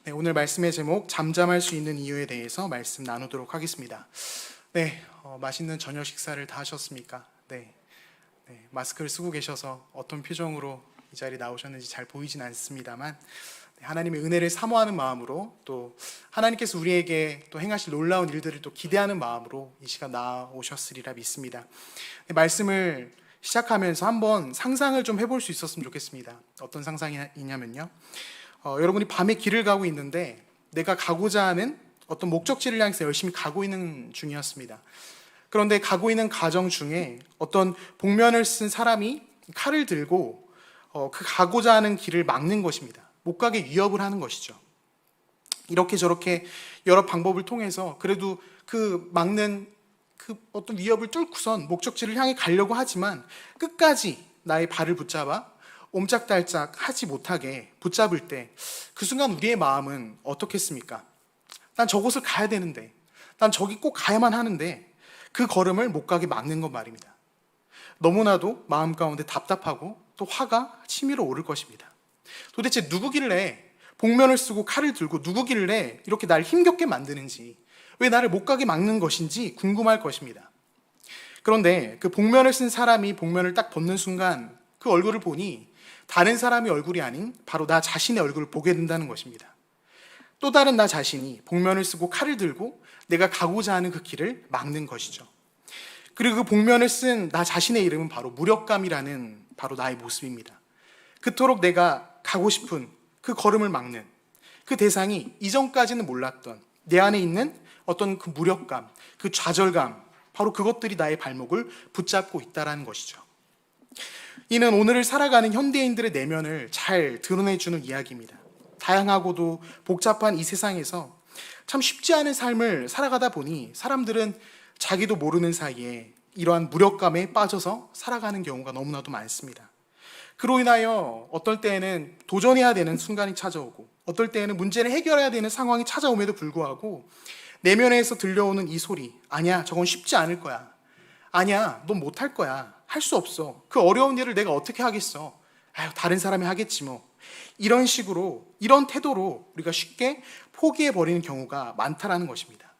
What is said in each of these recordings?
네, 오늘 말씀의 제목 잠잠할 수 있는 이유에 대해서 말씀 나누도록 하겠습니다. 네, 맛있는 저녁 식사를 다 하셨습니까? 네, 마스크를 쓰고 계셔서 어떤 표정으로 이 자리에 나오셨는지 잘 보이진 않습니다만 하나님의 은혜를 사모하는 마음으로 또 하나님께서 우리에게 또 행하실 놀라운 일들을 또 기대하는 마음으로 이 시간 나오셨으리라 믿습니다. 네, 말씀을 시작하면서 한번 상상을 좀 해볼 수 있었으면 좋겠습니다. 어떤 상상이냐면요, 여러분이 밤에 길을 가고 있는데 내가 가고자 하는 어떤 목적지를 향해서 열심히 가고 있는 중이었습니다. 그런데 가고 있는 과정 중에 어떤 복면을 쓴 사람이 칼을 들고 그 가고자 하는 길을 막는 것입니다. 못 가게 위협을 하는 것이죠. 이렇게 저렇게 여러 방법을 통해서 그래도 그 막는 그 어떤 위협을 뚫고선 목적지를 향해 가려고 하지만 끝까지 나의 발을 붙잡아 옴짝달짝 하지 못하게 붙잡을 때 그 순간 우리의 마음은 어떻겠습니까? 난 저곳을 가야 되는데, 난 저기 꼭 가야만 하는데 그 걸음을 못 가게 막는 것 말입니다. 너무나도 마음 가운데 답답하고 또 화가 치밀어 오를 것입니다. 도대체 누구길래 복면을 쓰고 칼을 들고 누구길래 이렇게 날 힘겹게 만드는지, 왜 나를 못 가게 막는 것인지 궁금할 것입니다. 그런데 그 복면을 쓴 사람이 복면을 딱 벗는 순간 그 얼굴을 보니 다른 사람의 얼굴이 아닌 바로 나 자신의 얼굴을 보게 된다는 것입니다. 또 다른 나 자신이 복면을 쓰고 칼을 들고 내가 가고자 하는 그 길을 막는 것이죠. 그리고 그 복면을 쓴 나 자신의 이름은 바로 무력감이라는 바로 나의 모습입니다. 그토록 내가 가고 싶은 그 걸음을 막는 그 대상이 이전까지는 몰랐던 내 안에 있는 어떤 그 무력감, 그 좌절감, 바로 그것들이 나의 발목을 붙잡고 있다는 것이죠. 이는 오늘을 살아가는 현대인들의 내면을 잘 드러내주는 이야기입니다. 다양하고도 복잡한 이 세상에서 참 쉽지 않은 삶을 살아가다 보니 사람들은 자기도 모르는 사이에 이러한 무력감에 빠져서 살아가는 경우가 너무나도 많습니다. 그로 인하여 어떨 때에는 도전해야 되는 순간이 찾아오고 어떨 때에는 문제를 해결해야 되는 상황이 찾아옴에도 불구하고 내면에서 들려오는 이 소리, 아니야, 저건 쉽지 않을 거야. 아니야, 넌 못할 거야. 할 수 없어. 그 어려운 일을 내가 어떻게 하겠어. 아유, 다른 사람이 하겠지 뭐. 이런 식으로, 이런 태도로 우리가 쉽게 포기해버리는 경우가 많다라는 것입니다.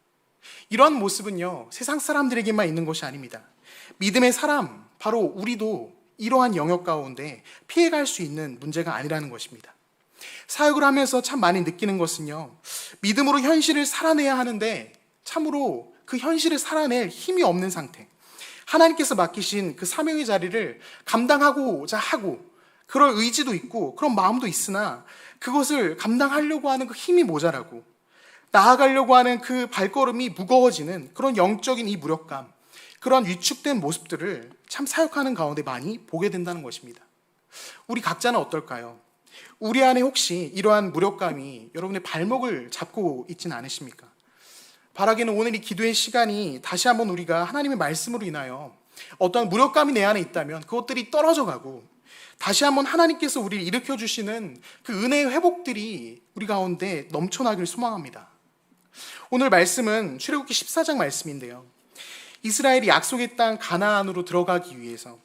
이러한 모습은요, 세상 사람들에게만 있는 것이 아닙니다. 믿음의 사람, 바로 우리도 이러한 영역 가운데 피해갈 수 있는 문제가 아니라는 것입니다. 사역을 하면서 참 많이 느끼는 것은요, 믿음으로 현실을 살아내야 하는데 참으로 그 현실을 살아낼 힘이 없는 상태, 하나님께서 맡기신 그 사명의 자리를 감당하고자 하고 그럴 의지도 있고 그런 마음도 있으나 그것을 감당하려고 하는 그 힘이 모자라고 나아가려고 하는 그 발걸음이 무거워지는 그런 영적인 이 무력감, 그런 위축된 모습들을 참 사역하는 가운데 많이 보게 된다는 것입니다. 우리 각자는 어떨까요? 우리 안에 혹시 이러한 무력감이 여러분의 발목을 잡고 있지는 않으십니까? 바라기는 오늘 이 기도의 시간이 다시 한번 우리가 하나님의 말씀으로 인하여 어떤 무력감이 내 안에 있다면 그것들이 떨어져 가고 다시 한번 하나님께서 우리를 일으켜 주시는 그 은혜의 회복들이 우리 가운데 넘쳐나기를 소망합니다. 오늘 말씀은 출애굽기 14장 말씀인데요, 이스라엘이 약속의 땅 가나안으로 들어가기 위해서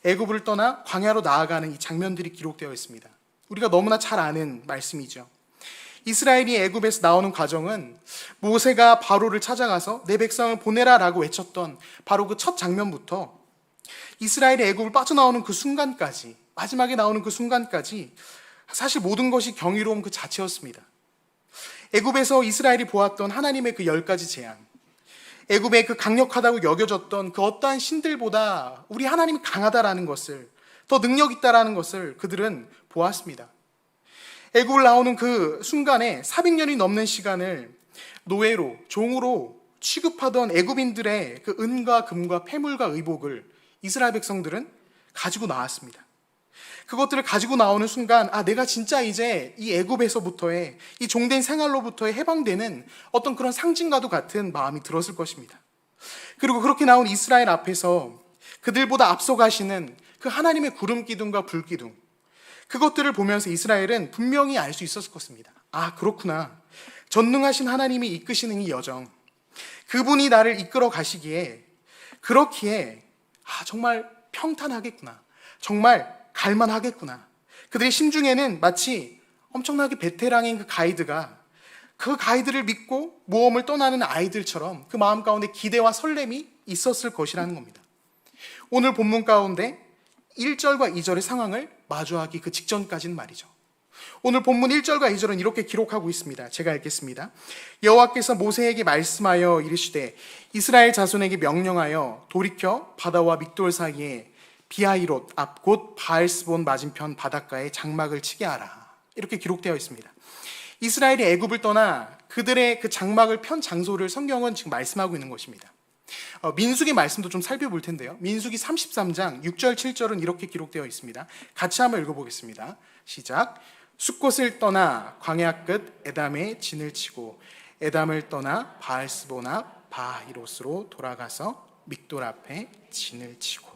애굽을 떠나 광야로 나아가는 이 장면들이 기록되어 있습니다. 우리가 너무나 잘 아는 말씀이죠. 이스라엘이 애굽에서 나오는 과정은 모세가 바로를 찾아가서 내 백성을 보내라라고 외쳤던 바로 그 첫 장면부터 이스라엘이 애굽을 빠져나오는 그 순간까지, 마지막에 나오는 그 순간까지 사실 모든 것이 경이로움 그 자체였습니다. 애굽에서 이스라엘이 보았던 하나님의 그 10가지 재앙, 애굽의 그 강력하다고 여겨졌던 그 어떠한 신들보다 우리 하나님이 강하다라는 것을, 더 능력 있다라는 것을 그들은 보았습니다. 애굽을 나오는 그 순간에 400년이 넘는 시간을 노예로, 종으로 취급하던 애굽인들의 그 은과 금과 폐물과 의복을 이스라엘 백성들은 가지고 나왔습니다. 그것들을 가지고 나오는 순간, 내가 진짜 이제 이 애굽에서부터의 이 종된 생활로부터의 해방되는 어떤 그런 상징과도 같은 마음이 들었을 것입니다. 그리고 그렇게 나온 이스라엘 앞에서 그들보다 앞서가시는 그 하나님의 구름 기둥과 불 기둥, 그것들을 보면서 이스라엘은 분명히 알 수 있었을 것입니다. 그렇구나. 전능하신 하나님이 이끄시는 이 여정, 그분이 나를 이끌어 가시기에 그렇기에 정말 평탄하겠구나. 정말 갈만하겠구나. 그들의 심중에는 마치 엄청나게 베테랑인 그 가이드가 그 가이드를 믿고 모험을 떠나는 아이들처럼 그 마음 가운데 기대와 설렘이 있었을 것이라는 겁니다. 오늘 본문 가운데 1절과 2절의 상황을 마주하기 그 직전까지는 말이죠. 오늘 본문 1절과 2절은 이렇게 기록하고 있습니다. 제가 읽겠습니다. 여호와께서 모세에게 말씀하여 이르시되 이스라엘 자손에게 명령하여 돌이켜 바다와 믹돌 사이에 비하이롯 앞 곧 바알스본 맞은편 바닷가에 장막을 치게 하라. 이렇게 기록되어 있습니다. 이스라엘이 애굽을 떠나 그들의 그 장막을 편 장소를 성경은 지금 말씀하고 있는 것입니다. 민수기 말씀도 좀 살펴볼 텐데요. 민수기 33장 6절 7절은 이렇게 기록되어 있습니다. 같이 한번 읽어보겠습니다. 시작. 숫곳을 떠나 광야 끝 에담에 진을 치고 에담을 떠나 바알스본 앞 바히롯으로 돌아가서 믹돌 앞에 진을 치고.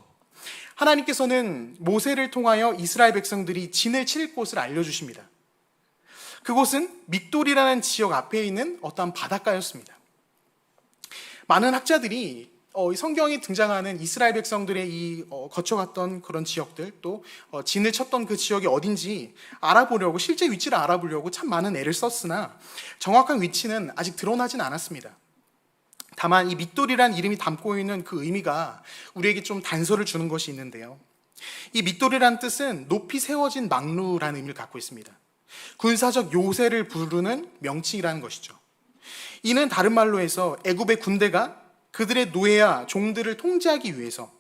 하나님께서는 모세를 통하여 이스라엘 백성들이 진을 칠 곳을 알려주십니다. 그곳은 믹돌이라는 지역 앞에 있는 어떠한 바닷가였습니다. 많은 학자들이 성경에 등장하는 이스라엘 백성들의 거쳐갔던 그런 지역들, 또 진을 쳤던 그 지역이 어딘지 알아보려고, 실제 위치를 알아보려고 참 많은 애를 썼으나 정확한 위치는 아직 드러나진 않았습니다. 다만 이 믹돌이라는 이름이 담고 있는 그 의미가 우리에게 좀 단서를 주는 것이 있는데요. 이 믹돌이라는 뜻은 높이 세워진 망루라는 의미를 갖고 있습니다. 군사적 요새를 부르는 명칭이라는 것이죠. 이는 다른 말로 해서 애굽의 군대가 그들의 노예와 종들을 통제하기 위해서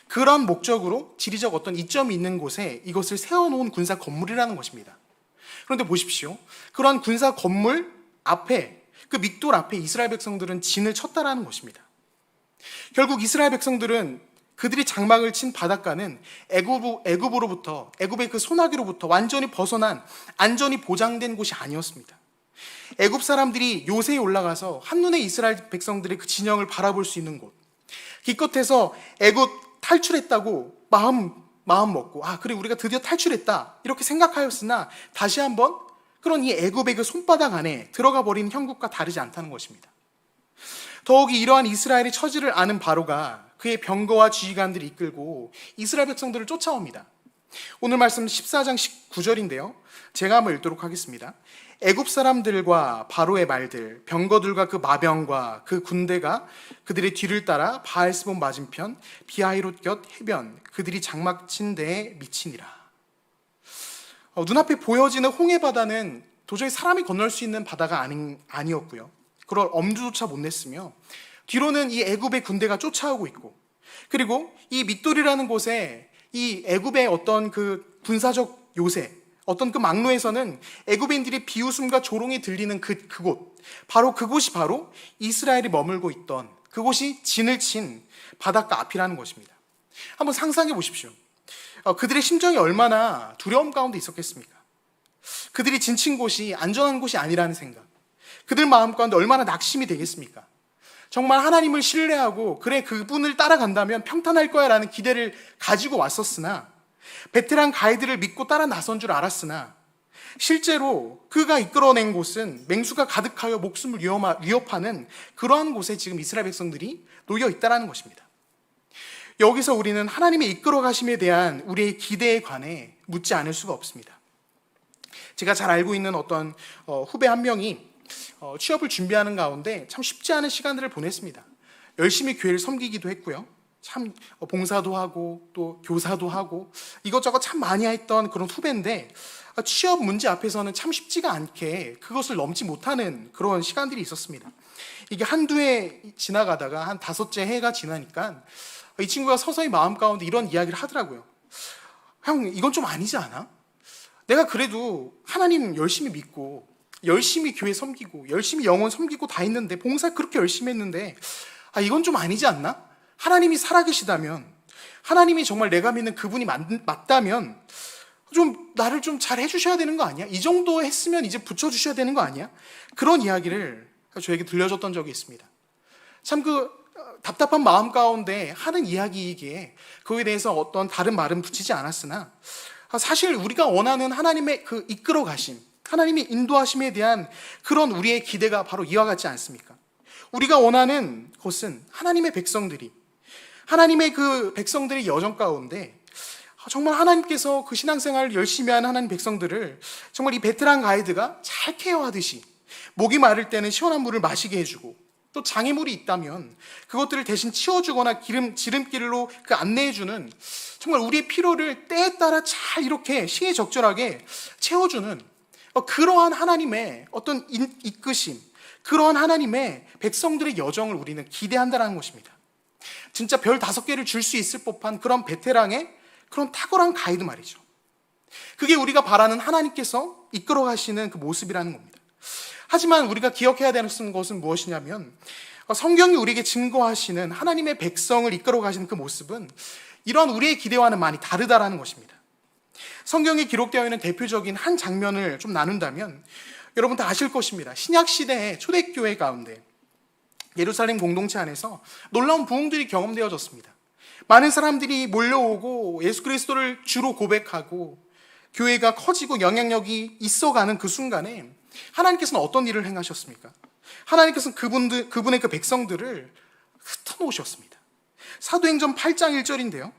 그런 목적으로 지리적 어떤 이점이 있는 곳에 이것을 세워놓은 군사 건물이라는 것입니다. 그런데 보십시오. 그러한 군사 건물 앞에, 그 믹돌 앞에 이스라엘 백성들은 진을 쳤다라는 것입니다. 결국 이스라엘 백성들은 그들이 장막을 친 바닷가는 애굽으로부터, 애굽의 그 소나기로부터 완전히 벗어난 안전이 보장된 곳이 아니었습니다. 애굽 사람들이 요새에 올라가서 한눈에 이스라엘 백성들의 그 진영을 바라볼 수 있는 곳, 기껏해서 애굽 탈출했다고 마음 먹고, 그래 우리가 드디어 탈출했다 이렇게 생각하였으나 다시 한번 그런 이 애굽의 그 손바닥 안에 들어가 버린 형국과 다르지 않다는 것입니다. 더욱이 이러한 이스라엘의 처지를 아는 바로가 그의 병거와 지휘관들을 이끌고 이스라엘 백성들을 쫓아옵니다. 오늘 말씀 14장 19절인데요. 제가 한번 읽도록 하겠습니다. 애굽 사람들과 바로의 말들, 병거들과 그 마병과 그 군대가 그들의 뒤를 따라 바알스본 맞은편 비하이롯 곁 해변 그들이 장막 친 데에 미치니라. 눈앞에 보여지는 홍해 바다는 도저히 사람이 건널 수 있는 바다가 아니었고요. 그럴 엄두조차 못 냈으며 뒤로는 이 애굽의 군대가 쫓아오고 있고, 그리고 이 믹돌이라는 곳에 이 애굽의 어떤 그 군사적 요새, 어떤 그 망로에서는 애굽인들의 비웃음과 조롱이 들리는 그곳, 바로 그곳이 바로 이스라엘이 머물고 있던 그곳이 진을 친 바닷가 앞이라는 것입니다. 한번 상상해 보십시오. 그들의 심정이 얼마나 두려움 가운데 있었겠습니까? 그들이 진친 곳이 안전한 곳이 아니라는 생각, 그들 마음 가운데 얼마나 낙심이 되겠습니까? 정말 하나님을 신뢰하고 그래 그분을 따라간다면 평탄할 거야 라는 기대를 가지고 왔었으나, 베테랑 가이드를 믿고 따라 나선 줄 알았으나 실제로 그가 이끌어낸 곳은 맹수가 가득하여 목숨을 위협하는 그러한 곳에 지금 이스라엘 백성들이 놓여 있다는 것입니다. 여기서 우리는 하나님의 이끌어 가심에 대한 우리의 기대에 관해 묻지 않을 수가 없습니다. 제가 잘 알고 있는 어떤 후배 한 명이 취업을 준비하는 가운데 참 쉽지 않은 시간들을 보냈습니다. 열심히 교회를 섬기기도 했고요. 참 봉사도 하고 또 교사도 하고 이것저것 참 많이 했던 그런 후배인데, 취업 문제 앞에서는 참 쉽지가 않게 그것을 넘지 못하는 그런 시간들이 있었습니다. 이게 한두 해 지나가다가 한 5째 해가 지나니까 이 친구가 서서히 마음 가운데 이런 이야기를 하더라고요. 형, 이건 좀 아니지 않아? 내가 그래도 하나님 열심히 믿고 열심히 교회 섬기고 열심히 영혼 섬기고 다 했는데, 봉사 그렇게 열심히 했는데 이건 좀 아니지 않나? 하나님이 살아계시다면, 하나님이 정말 내가 믿는 그분이 맞다면 좀 나를 좀 잘 해주셔야 되는 거 아니야? 이 정도 했으면 이제 붙여주셔야 되는 거 아니야? 그런 이야기를 저에게 들려줬던 적이 있습니다. 참 답답한 마음 가운데 하는 이야기이기에 그거에 대해서 어떤 다른 말은 붙이지 않았으나, 사실 우리가 원하는 하나님의 그 이끌어 가심, 하나님의 인도하심에 대한 그런 우리의 기대가 바로 이와 같지 않습니까? 우리가 원하는 것은 하나님의 백성들이, 하나님의 그 백성들의 여정 가운데 정말 하나님께서 그 신앙생활을 열심히 하는 하나님 백성들을 정말 이 베테랑 가이드가 잘 케어하듯이 목이 마를 때는 시원한 물을 마시게 해주고, 또 장애물이 있다면 그것들을 대신 치워주거나 지름길로 그 안내해주는, 정말 우리의 필요를 때에 따라 잘 이렇게 시의적절하게 채워주는 그러한 하나님의 어떤 이끄심, 그러한 하나님의 백성들의 여정을 우리는 기대한다는 것입니다. 진짜 별 5개를 줄 수 있을 법한 그런 베테랑의 그런 탁월한 가이드 말이죠. 그게 우리가 바라는 하나님께서 이끌어 가시는 그 모습이라는 겁니다. 하지만 우리가 기억해야 되는 것은 무엇이냐면, 성경이 우리에게 증거하시는 하나님의 백성을 이끌어 가시는 그 모습은 이런 우리의 기대와는 많이 다르다라는 것입니다. 성경에 기록되어 있는 대표적인 한 장면을 좀 나눈다면 여러분 다 아실 것입니다. 신약 시대의 초대교회 가운데 예루살렘 공동체 안에서 놀라운 부흥들이 경험되어졌습니다. 많은 사람들이 몰려오고 예수 그리스도를 주로 고백하고 교회가 커지고 영향력이 있어가는 그 순간에 하나님께서는 어떤 일을 행하셨습니까? 하나님께서는 그분의 그 백성들을 흩어놓으셨습니다. 사도행전 8장 1절인데요.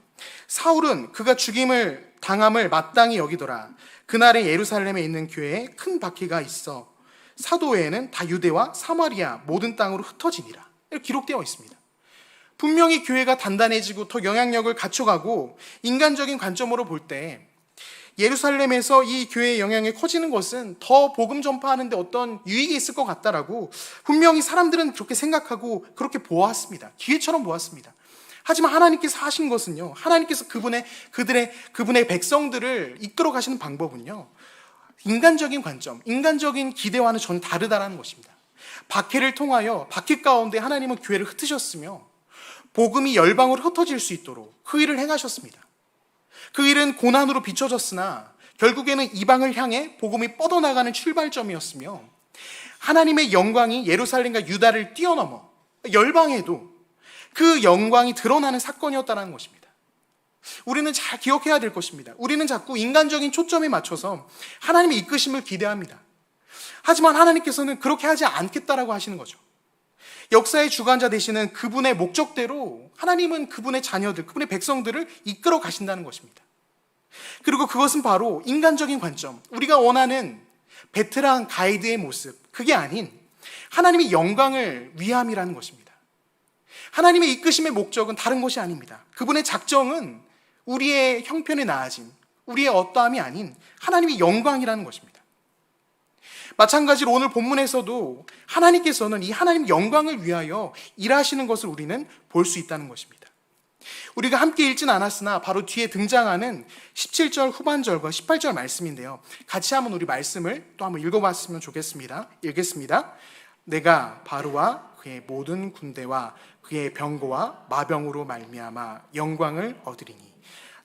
사울은 그가 죽임을 당함을 마땅히 여기더라. 그날에 예루살렘에 있는 교회에 큰 박해가 있어 사도회에는 다 유대와 사마리아 모든 땅으로 흩어지니라. 이렇게 기록되어 있습니다. 분명히 교회가 단단해지고 더 영향력을 갖춰가고 인간적인 관점으로 볼 때 예루살렘에서 이 교회의 영향이 커지는 것은 더 복음 전파하는데 어떤 유익이 있을 것 같다라고 분명히 사람들은 그렇게 생각하고 그렇게 보았습니다. 기회처럼 보았습니다. 하지만 하나님께서 하신 것은요, 하나님께서 그분의 백성들을 이끌어 가시는 방법은요, 인간적인 관점, 인간적인 기대와는 전혀 다르다라는 것입니다. 박해를 통하여 박해 가운데 하나님은 교회를 흩으셨으며 복음이 열방으로 흩어질 수 있도록 그 일을 행하셨습니다. 그 일은 고난으로 비춰졌으나 결국에는 이방을 향해 복음이 뻗어나가는 출발점이었으며 하나님의 영광이 예루살렘과 유다를 뛰어넘어 열방에도 그 영광이 드러나는 사건이었다는 것입니다. 우리는 잘 기억해야 될 것입니다. 우리는 자꾸 인간적인 초점에 맞춰서 하나님의 이끄심을 기대합니다. 하지만 하나님께서는 그렇게 하지 않겠다라고 하시는 거죠. 역사의 주관자 되시는 그분의 목적대로 하나님은 그분의 자녀들, 그분의 백성들을 이끌어 가신다는 것입니다. 그리고 그것은 바로 인간적인 관점, 우리가 원하는 베테랑 가이드의 모습, 그게 아닌 하나님의 영광을 위함이라는 것입니다. 하나님의 이끄심의 목적은 다른 것이 아닙니다. 그분의 작정은 우리의 형편에 나아짐, 우리의 어떠함이 아닌 하나님의 영광이라는 것입니다. 마찬가지로 오늘 본문에서도 하나님께서는 이 하나님 영광을 위하여 일하시는 것을 우리는 볼 수 있다는 것입니다. 우리가 함께 읽진 않았으나 바로 뒤에 등장하는 17절 후반절과 18절 말씀인데요. 같이 한번 우리 말씀을 또 한번 읽어봤으면 좋겠습니다. 읽겠습니다. 내가 바로와 그의 모든 군대와 그의 병거와 마병으로 말미암아 영광을 얻으리니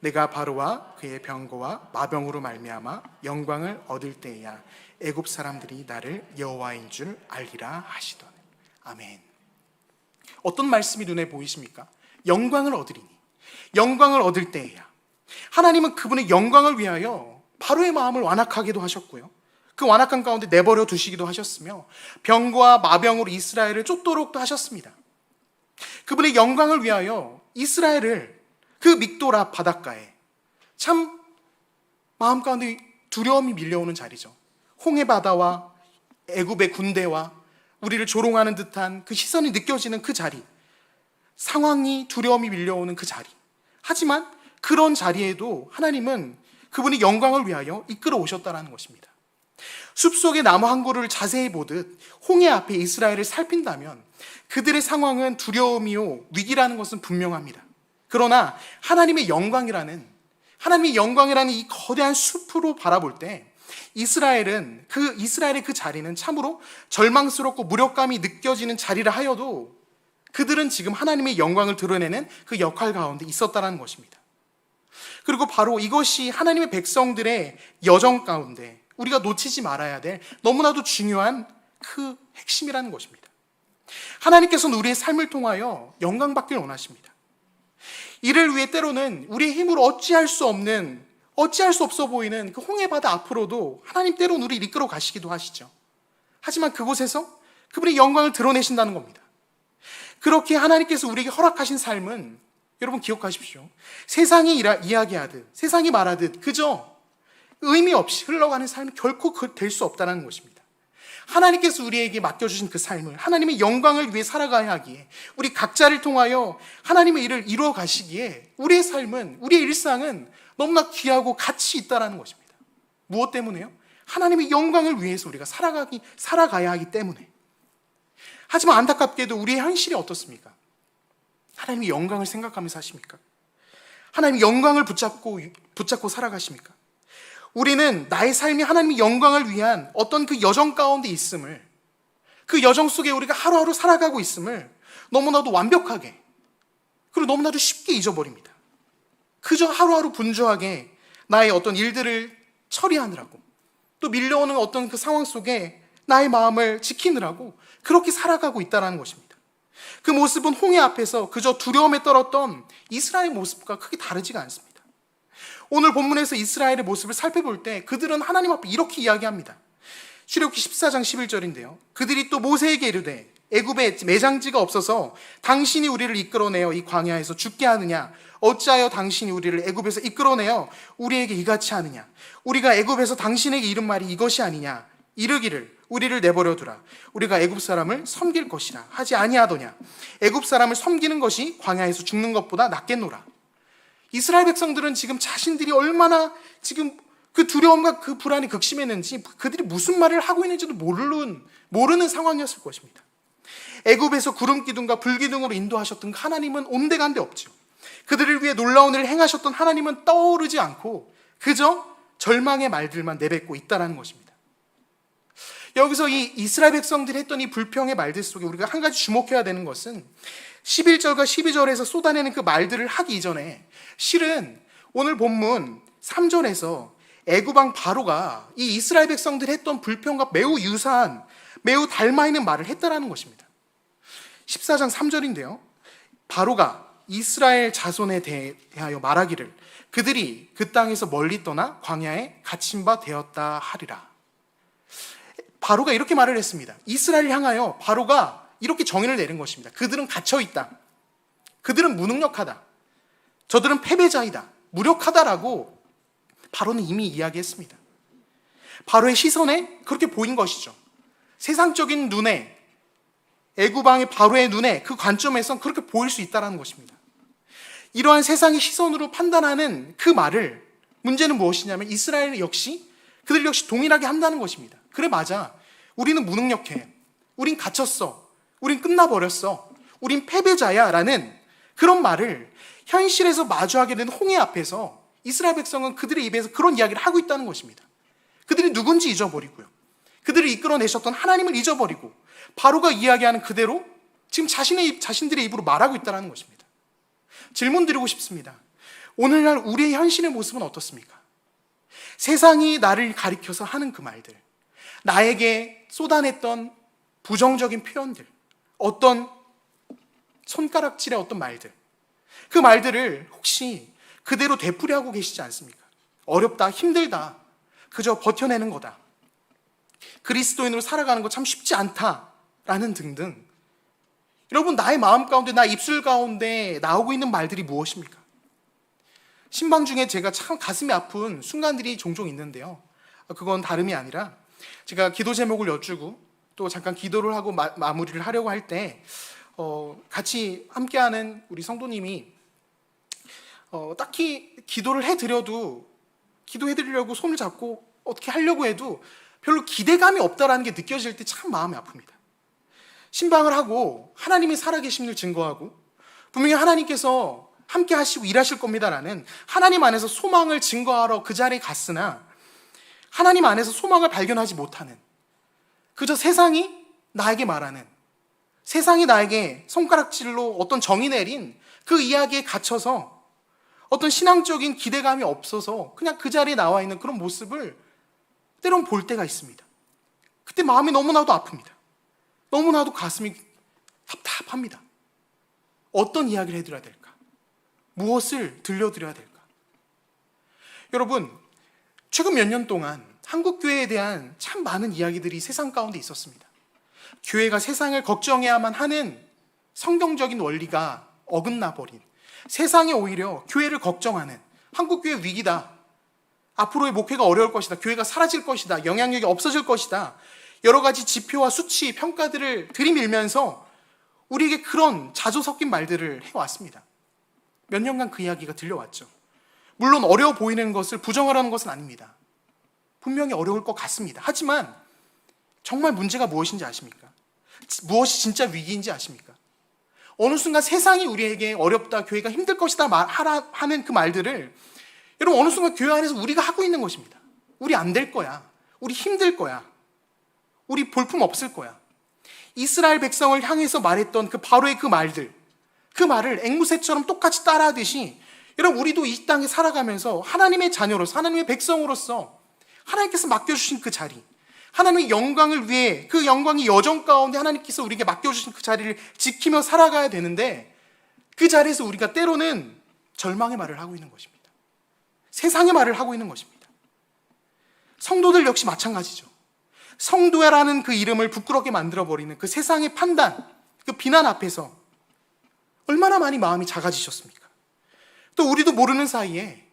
내가 바로와 그의 병거와 마병으로 말미암아 영광을 얻을 때에야 애굽 사람들이 나를 여호와인 줄 알리라 하시더니. 아멘. 어떤 말씀이 눈에 보이십니까? 영광을 얻으리니, 영광을 얻을 때에야. 하나님은 그분의 영광을 위하여 바로의 마음을 완악하게도 하셨고요, 그 완악한 가운데 내버려 두시기도 하셨으며 병과 마병으로 이스라엘을 쫓도록도 하셨습니다. 그분의 영광을 위하여 이스라엘을 그 믹도라 바닷가에, 참 마음 가운데 두려움이 밀려오는 자리죠. 홍해 바다와 애굽의 군대와 우리를 조롱하는 듯한 그 시선이 느껴지는 그 자리, 상황이 두려움이 밀려오는 그 자리. 하지만 그런 자리에도 하나님은 그분의 영광을 위하여 이끌어 오셨다는 것입니다. 숲속의 나무 한 그루를 자세히 보듯 홍해 앞에 이스라엘을 살핀다면 그들의 상황은 두려움이요 위기라는 것은 분명합니다. 그러나 하나님의 영광이라는 이 거대한 숲으로 바라볼 때 이스라엘의 그 자리는 참으로 절망스럽고 무력감이 느껴지는 자리라 하여도 그들은 지금 하나님의 영광을 드러내는 그 역할 가운데 있었다는 것입니다. 그리고 바로 이것이 하나님의 백성들의 여정 가운데 우리가 놓치지 말아야 될 너무나도 중요한 그 핵심이라는 것입니다. 하나님께서는 우리의 삶을 통하여 영광 받기를 원하십니다. 이를 위해 때로는 우리의 힘으로 어찌할 수 없어 보이는 그 홍해바다 앞으로도 하나님 때로는 우리를 이끌어 가시기도 하시죠. 하지만 그곳에서 그분의 영광을 드러내신다는 겁니다. 그렇게 하나님께서 우리에게 허락하신 삶은 여러분 기억하십시오. 세상이 이야기하듯, 세상이 말하듯 그저 의미 없이 흘러가는 삶이 결코 될 수 없다는 것입니다. 하나님께서 우리에게 맡겨주신 그 삶을 하나님의 영광을 위해 살아가야 하기에, 우리 각자를 통하여 하나님의 일을 이루어 가시기에 우리의 삶은, 우리의 일상은 너무나 귀하고 가치 있다는 것입니다. 무엇 때문에요? 하나님의 영광을 위해서 우리가 살아가야 하기 때문에. 하지만 안타깝게도 우리의 현실이 어떻습니까? 하나님의 영광을 생각하며 사십니까? 하나님의 영광을 붙잡고 살아가십니까? 우리는 나의 삶이 하나님의 영광을 위한 어떤 그 여정 가운데 있음을, 그 여정 속에 우리가 하루하루 살아가고 있음을 너무나도 완벽하게, 그리고 너무나도 쉽게 잊어버립니다. 그저 하루하루 분주하게 나의 어떤 일들을 처리하느라고, 또 밀려오는 어떤 그 상황 속에 나의 마음을 지키느라고 그렇게 살아가고 있다는 것입니다. 그 모습은 홍해 앞에서 그저 두려움에 떨었던 이스라엘 모습과 크게 다르지가 않습니다. 오늘 본문에서 이스라엘의 모습을 살펴볼 때 그들은 하나님 앞에 이렇게 이야기합니다. 출애굽기 14장 11절인데요. 그들이 또 모세에게 이르되 애굽에 매장지가 없어서 당신이 우리를 이끌어내어 이 광야에서 죽게 하느냐? 어찌하여 당신이 우리를 애굽에서 이끌어내어 우리에게 이같이 하느냐? 우리가 애굽에서 당신에게 이른 말이 이것이 아니냐? 이르기를 우리를 내버려 두라. 우리가 애굽 사람을 섬길 것이라 하지 아니하더냐? 애굽 사람을 섬기는 것이 광야에서 죽는 것보다 낫겠노라. 이스라엘 백성들은 지금 자신들이 얼마나 지금 그 두려움과 그 불안이 극심했는지, 그들이 무슨 말을 하고 있는지도 모르는 상황이었을 것입니다. 애굽에서 구름 기둥과 불 기둥으로 인도하셨던 하나님은 온데간데 없죠. 그들을 위해 놀라운 일을 행하셨던 하나님은 떠오르지 않고 그저 절망의 말들만 내뱉고 있다는 것입니다. 여기서 이 이스라엘 백성들이 했던 이 불평의 말들 속에 우리가 한 가지 주목해야 되는 것은 11절과 12절에서 쏟아내는 그 말들을 하기 이전에 실은 오늘 본문 3절에서 애굽왕 바로가 이 이스라엘 백성들이 했던 불평과 매우 유사한, 매우 닮아있는 말을 했다라는 것입니다. 14장 3절인데요. 바로가 이스라엘 자손에 대하여 말하기를 그들이 그 땅에서 멀리 떠나 광야에 갇힌 바 되었다 하리라. 바로가 이렇게 말을 했습니다. 이스라엘을 향하여 바로가 이렇게 정의를 내린 것입니다. 그들은 갇혀있다. 그들은 무능력하다. 저들은 패배자이다. 무력하다라고 바로는 이미 이야기했습니다. 바로의 시선에 그렇게 보인 것이죠. 세상적인 눈에, 애굽왕의 바로의 눈에, 그 관점에서 그렇게 보일 수 있다는 것입니다. 이러한 세상의 시선으로 판단하는 그 말을, 문제는 무엇이냐면 이스라엘 역시, 그들 역시 동일하게 한다는 것입니다. 그래, 맞아. 우리는 무능력해. 우린 갇혔어. 우린 끝나버렸어. 우린 패배자야 라는 그런 말을 현실에서 마주하게 된 홍해 앞에서 이스라엘 백성은 그들의 입에서 그런 이야기를 하고 있다는 것입니다. 그들이 누군지 잊어버리고요. 그들을 이끌어내셨던 하나님을 잊어버리고 바로가 이야기하는 그대로 지금 자신들의 입으로 말하고 있다는 것입니다. 질문 드리고 싶습니다. 오늘날 우리의 현실의 모습은 어떻습니까? 세상이 나를 가리켜서 하는 그 말들, 나에게 쏟아냈던 부정적인 표현들, 어떤 손가락질의 어떤 말들, 그 말들을 혹시 그대로 되풀이하고 계시지 않습니까? 어렵다, 힘들다, 그저 버텨내는 거다, 그리스도인으로 살아가는 거 참 쉽지 않다라는 등등. 여러분, 나의 마음 가운데, 나 입술 가운데 나오고 있는 말들이 무엇입니까? 신방 중에 제가 참 가슴이 아픈 순간들이 종종 있는데요. 그건 다름이 아니라 제가 기도 제목을 여쭈고 또 잠깐 기도를 하고 마무리를 하려고 할 때 같이 함께하는 우리 성도님이 딱히 기도를 기도해드리려고 손을 잡고 어떻게 하려고 해도 별로 기대감이 없다라는 게 느껴질 때 참 마음이 아픕니다. 신방을 하고 하나님이 살아계심을 증거하고 분명히 하나님께서 함께 하시고 일하실 겁니다라는 하나님 안에서 소망을 증거하러 그 자리에 갔으나 하나님 안에서 소망을 발견하지 못하는, 그저 세상이 나에게 말하는, 세상이 나에게 손가락질로 어떤 정의 내린 그 이야기에 갇혀서 어떤 신앙적인 기대감이 없어서 그냥 그 자리에 나와 있는 그런 모습을 때론 볼 때가 있습니다. 그때 마음이 너무나도 아픕니다. 너무나도 가슴이 답답합니다. 어떤 이야기를 해드려야 될까? 무엇을 들려드려야 될까? 여러분, 최근 몇 년 동안 한국 교회에 대한 참 많은 이야기들이 세상 가운데 있었습니다. 교회가 세상을 걱정해야만 하는 성경적인 원리가 어긋나 버린, 세상이 오히려 교회를 걱정하는, 한국교회 위기다, 앞으로의 목회가 어려울 것이다, 교회가 사라질 것이다, 영향력이 없어질 것이다, 여러 가지 지표와 수치, 평가들을 들이밀면서 우리에게 그런 자조 섞인 말들을 해왔습니다. 몇 년간 그 이야기가 들려왔죠. 물론 어려워 보이는 것을 부정하라는 것은 아닙니다. 분명히 어려울 것 같습니다. 하지만 정말 문제가 무엇인지 아십니까? 무엇이 진짜 위기인지 아십니까? 어느 순간 세상이 우리에게 어렵다, 교회가 힘들 것이다 하는 그 말들을 여러분 어느 순간 교회 안에서 우리가 하고 있는 것입니다. 우리 안 될 거야. 우리 힘들 거야. 우리 볼품 없을 거야. 이스라엘 백성을 향해서 말했던 그 바로의 그 말들, 그 말을 앵무새처럼 똑같이 따라하듯이 여러분 우리도 이 땅에 살아가면서 하나님의 자녀로서, 하나님의 백성으로서 하나님께서 맡겨주신 그 자리, 하나님의 영광을 위해 그 영광의 여정 가운데 하나님께서 우리에게 맡겨주신 그 자리를 지키며 살아가야 되는데 그 자리에서 우리가 때로는 절망의 말을 하고 있는 것입니다. 세상의 말을 하고 있는 것입니다. 성도들 역시 마찬가지죠. 성도라는 그 이름을 부끄럽게 만들어버리는 그 세상의 판단, 그 비난 앞에서 얼마나 많이 마음이 작아지셨습니까? 또 우리도 모르는 사이에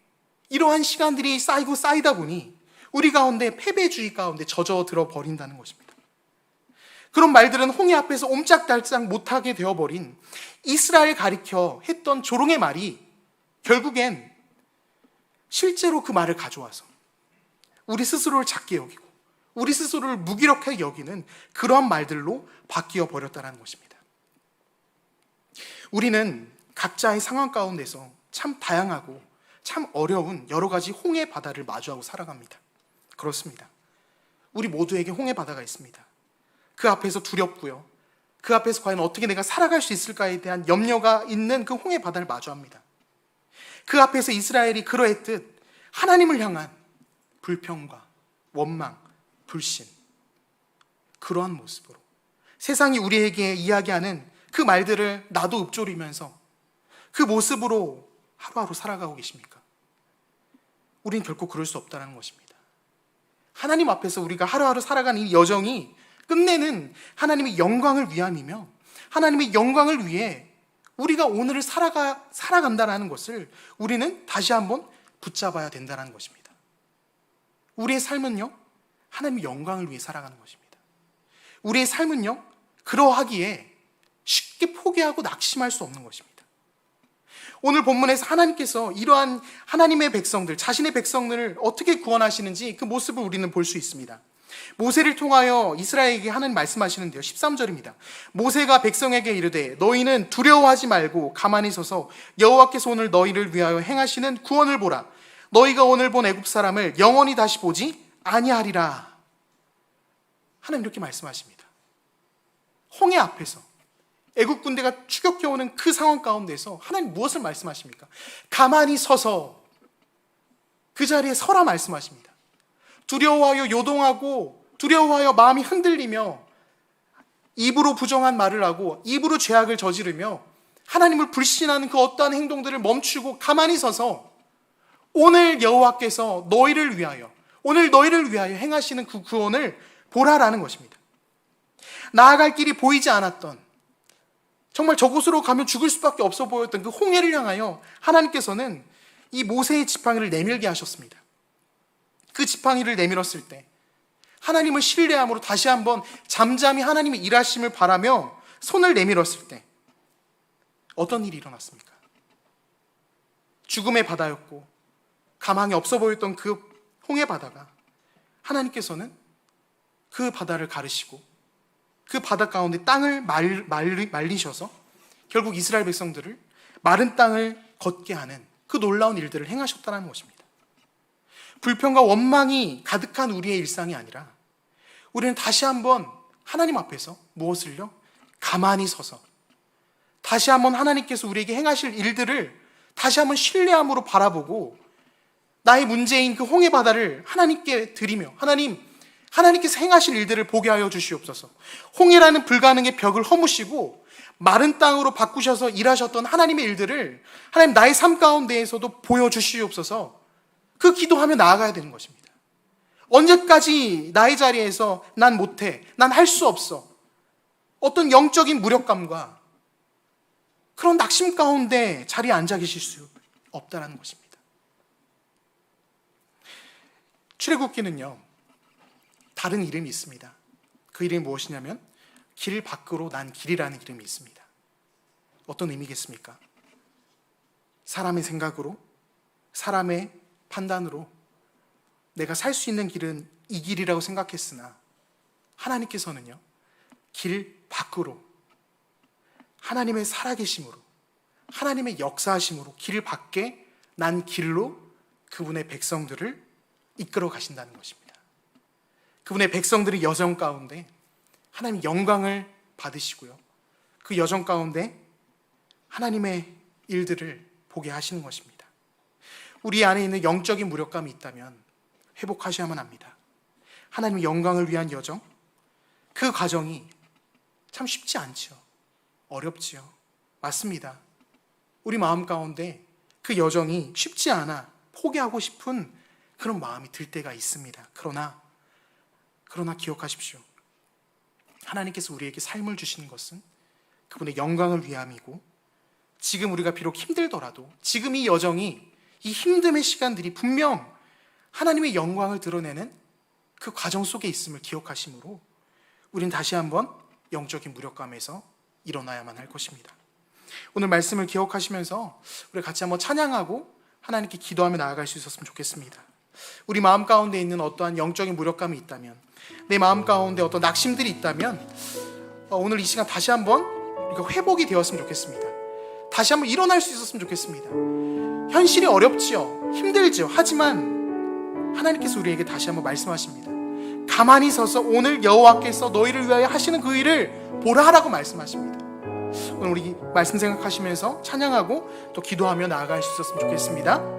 이러한 시간들이 쌓이고 쌓이다 보니 우리 가운데 패배주의 가운데 젖어들어 버린다는 것입니다. 그런 말들은 홍해 앞에서 옴짝달싹 못하게 되어버린 이스라엘 가리켜 했던 조롱의 말이 결국엔 실제로 그 말을 가져와서 우리 스스로를 작게 여기고 우리 스스로를 무기력하게 여기는 그러한 말들로 바뀌어 버렸다는 것입니다. 우리는 각자의 상황 가운데서 참 다양하고 참 어려운 여러 가지 홍해 바다를 마주하고 살아갑니다. 그렇습니다. 우리 모두에게 홍해 바다가 있습니다. 그 앞에서 두렵고요. 그 앞에서 과연 어떻게 내가 살아갈 수 있을까에 대한 염려가 있는 그 홍해 바다를 마주합니다. 그 앞에서 이스라엘이 그러했듯 하나님을 향한 불평과 원망, 불신, 그러한 모습으로 세상이 우리에게 이야기하는 그 말들을 나도 읊조리면서 그 모습으로 하루하루 살아가고 계십니까? 우린 결코 그럴 수 없다는 것입니다. 하나님 앞에서 우리가 하루하루 살아가는 이 여정이 끝내는 하나님의 영광을 위함이며 하나님의 영광을 위해 우리가 오늘을 살아간다는 것을 우리는 다시 한번 붙잡아야 된다는 것입니다. 우리의 삶은요, 하나님의 영광을 위해 살아가는 것입니다. 우리의 삶은요, 그러하기에 쉽게 포기하고 낙심할 수 없는 것입니다. 오늘 본문에서 하나님께서 이러한 하나님의 백성들, 자신의 백성들을 어떻게 구원하시는지 그 모습을 우리는 볼 수 있습니다. 모세를 통하여 이스라엘에게 하나님 말씀하시는데요. 13절입니다. 모세가 백성에게 이르되 너희는 두려워하지 말고 가만히 서서 여호와께서 오늘 너희를 위하여 행하시는 구원을 보라. 너희가 오늘 본 애굽 사람을 영원히 다시 보지 아니하리라. 하나님 이렇게 말씀하십니다. 홍해 앞에서 애국 군대가 추격해오는 그 상황 가운데서 하나님 무엇을 말씀하십니까? 가만히 서서 그 자리에 서라 말씀하십니다. 두려워하여 요동하고 두려워하여 마음이 흔들리며 입으로 부정한 말을 하고 입으로 죄악을 저지르며 하나님을 불신하는 그 어떠한 행동들을 멈추고 가만히 서서 오늘 여호와께서 너희를 위하여, 오늘 너희를 위하여 행하시는 그 구원을 보라라는 것입니다. 나아갈 길이 보이지 않았던, 정말 저곳으로 가면 죽을 수밖에 없어 보였던 그 홍해를 향하여 하나님께서는 이 모세의 지팡이를 내밀게 하셨습니다. 그 지팡이를 내밀었을 때 하나님을 신뢰함으로 다시 한번 잠잠히 하나님의 일하심을 바라며 손을 내밀었을 때 어떤 일이 일어났습니까? 죽음의 바다였고 가망이 없어 보였던 그 홍해 바다가 하나님께서는 그 바다를 가르시고 그 바다 가운데 땅을 말리셔서 결국 이스라엘 백성들을 마른 땅을 걷게 하는 그 놀라운 일들을 행하셨다는 것입니다. 불평과 원망이 가득한 우리의 일상이 아니라 우리는 다시 한번 하나님 앞에서 무엇을요? 가만히 서서 다시 한번 하나님께서 우리에게 행하실 일들을 다시 한번 신뢰함으로 바라보고 나의 문제인 그 홍해 바다를 하나님께 드리며 하나님께서 행하실 일들을 보게 하여 주시옵소서. 홍해라는 불가능의 벽을 허무시고 마른 땅으로 바꾸셔서 일하셨던 하나님의 일들을 하나님 나의 삶 가운데에서도 보여주시옵소서. 그 기도하며 나아가야 되는 것입니다. 언제까지 나의 자리에서 난 못해, 난 할 수 없어, 어떤 영적인 무력감과 그런 낙심 가운데 자리에 앉아 계실 수 없다라는 것입니다. 출애굽기는요, 다른 이름이 있습니다. 그 이름이 무엇이냐면 길 밖으로 난 길이라는 이름이 있습니다. 어떤 의미겠습니까? 사람의 생각으로, 사람의 판단으로 내가 살 수 있는 길은 이 길이라고 생각했으나 하나님께서는요, 길 밖으로 하나님의 살아계심으로, 하나님의 역사하심으로 길 밖에 난 길로 그분의 백성들을 이끌어 가신다는 것입니다. 그분의 백성들의 여정 가운데 하나님 영광을 받으시고요, 그 여정 가운데 하나님의 일들을 보게 하시는 것입니다. 우리 안에 있는 영적인 무력감이 있다면 회복하셔야만 합니다. 하나님의 영광을 위한 여정, 그 과정이 참 쉽지 않죠. 어렵지요. 맞습니다. 우리 마음 가운데 그 여정이 쉽지 않아 포기하고 싶은 그런 마음이 들 때가 있습니다. 그러나 기억하십시오. 하나님께서 우리에게 삶을 주시는 것은 그분의 영광을 위함이고, 지금 우리가 비록 힘들더라도 지금 이 여정이, 이 힘듦의 시간들이 분명 하나님의 영광을 드러내는 그 과정 속에 있음을 기억하심으로 우린 다시 한번 영적인 무력감에서 일어나야만 할 것입니다. 오늘 말씀을 기억하시면서 우리 같이 한번 찬양하고 하나님께 기도하며 나아갈 수 있었으면 좋겠습니다. 우리 마음 가운데 있는 어떠한 영적인 무력감이 있다면, 내 마음 가운데 어떤 낙심들이 있다면 오늘 이 시간 다시 한번 우리가 회복이 되었으면 좋겠습니다. 다시 한번 일어날 수 있었으면 좋겠습니다. 현실이 어렵지요, 힘들지요. 하지만 하나님께서 우리에게 다시 한번 말씀하십니다. 가만히 서서 오늘 여호와께서 너희를 위하여 하시는 그 일을 보라 하라고 말씀하십니다. 오늘 우리 말씀 생각하시면서 찬양하고 또 기도하며 나아갈 수 있었으면 좋겠습니다.